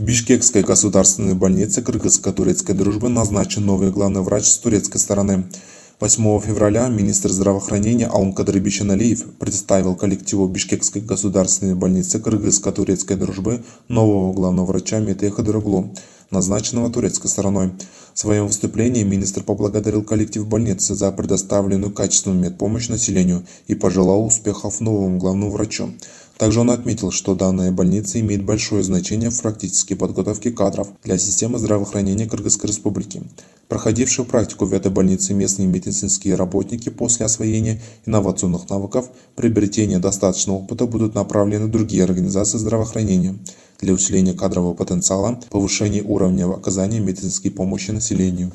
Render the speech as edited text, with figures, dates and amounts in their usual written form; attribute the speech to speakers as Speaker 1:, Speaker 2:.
Speaker 1: В Бишкекской государственной больнице кыргызско-турецкой дружбы назначен новый главный врач с турецкой стороны. 8 февраля министр здравоохранения Алымкадыр Бишеналиев представил коллективу Бишкекской государственной больницы кыргызско-турецкой дружбы нового главного врача Мете Хадыроглу, назначенного турецкой стороной. В своем выступлении министр поблагодарил коллектив больницы за предоставленную качественную медпомощь населению и пожелал успехов новому главному врачу. Также он отметил, что данная больница имеет большое значение в практической подготовке кадров для системы здравоохранения Кыргызской Республики. Проходившие практику в этой больнице местные медицинские работники после освоения инновационных навыков, приобретения достаточного опыта будут направлены в другие организации здравоохранения для усиления кадрового потенциала, повышения уровня оказания медицинской помощи населению.